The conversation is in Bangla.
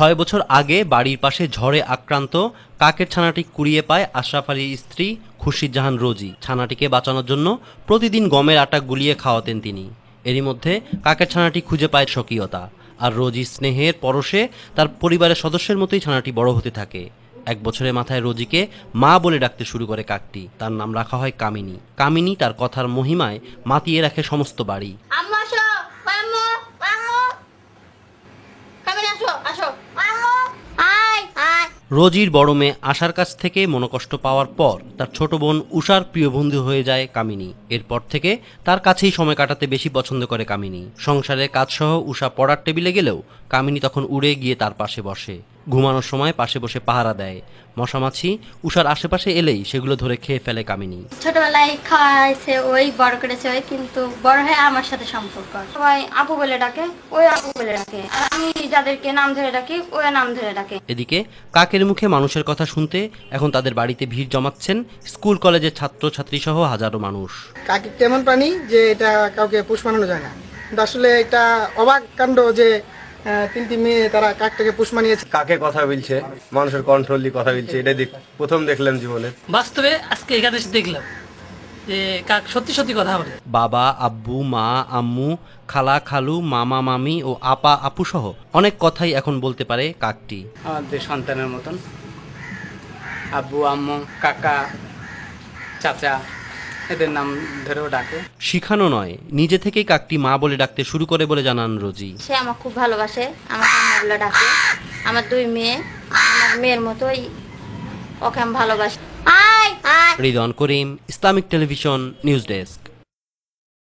6 বছর আগে বাড়ির পাশে ঝড়ে আক্রান্ত কাকের ছানাটি কুড়িয়ে পায় আশরাফ আলীর স্ত্রী খুরশিদ জাহান রোজি। ছানাটিকে বাঁচানোর জন্য প্রতিদিন গমের আটা গুলিয়ে খাওয়াতেন তিনি। এরই মধ্যে কাকের ছানাটি খুঁজে পায় স্বকীয়তা, আর রোজি স্নেহের পরশে তার পরিবারের সদস্যের মতোই ছানাটি বড় হতে থাকে। 1 বছরের মাথায় রোজিকে মা বলে ডাকতে শুরু করে কাকটি। তার নাম রাখা হয় কামিনী। কামিনী তার কথার মহিমায় মাতিয়ে রাখে সমস্ত বাড়ি। রোজির বড় মেয়ে আশার কাছ থেকে মনোকষ্ট পাওয়ার পর তার ছোট বোন উষার প্রিয় বন্ধু হয়ে যায় কামিনী। এরপর থেকে তার কাছেই সময় কাটাতে বেশি পছন্দ করে কামিনী। সংসারের কাজসহ উষা পড়ার টেবিলে গেলেও কামিনী তখন উড়ে গিয়ে তার পাশে বসে। ঘুমানোর সময় পাশে বসে পাহারা দেয়। মশামাছি উষার আশেপাশে এলেই সেগুলো ধরে খেয়ে ফেলে কামিনী। ছোটবেলায় খাওয়াইছে, ওই বড় করেছে ওই, কিন্তু বড় হয়ে আমার সাথে সম্পর্ক। সবাই আপু বলে ডাকে, ওই আপু বলে ডাকে, আর আমি যাদেরকে নাম ধরে ডাকি ওই নাম ধরে ডাকে। এদিকে কাকের মুখে মানুষের কথা শুনতে এখন তাদের বাড়িতে ভিড় জমাচ্ছেন স্কুল কলেজের ছাত্রছাত্রী সহ হাজারো মানুষ। কাক কেমন প্রাণী যে এটা কাউকে পোষ মানানো যায় না। আসলে এটা অবাক কাণ্ড যে 3টি মেয়ে তারা কাকটাকে পোষ মানিয়েছে। কাকে কথা বলছে, মানুষের কন্ট্রোল দিয়ে কথা বলছে, এটা প্রথম দেখলাম জীবনে। বাস্তবে আজকে এখানে এসে দেখলাম যে কাক সত্যি সত্যি কথা বলে। বাবা, আব্বু, মা, আম্মু, খালা, খালু, মামা, মামি ও আপা, আপু সহ অনেক কথাই এখন বলতে পারে কাকটি। আমাদের সন্তানের মতন আব্বু, আম্মু, কাকা, চাচা এদের নাম ধরেও ডাকে। শিখানো নয়, নিজে থেকেই কাকটি মা বলে ডাকতে শুরু করে বলে জানান রোজি। সে আমাকে খুব ভালোবাসে, আমাকে আম্মা বলে ডাকে। আমার 2 মেয়ে, আমার মেয়ের মতোই ওকে আমি ভালোবাসি। রিদওয়ান করিম, ইসলামিক টেলিভিশন, নিউজ ডেস্ক।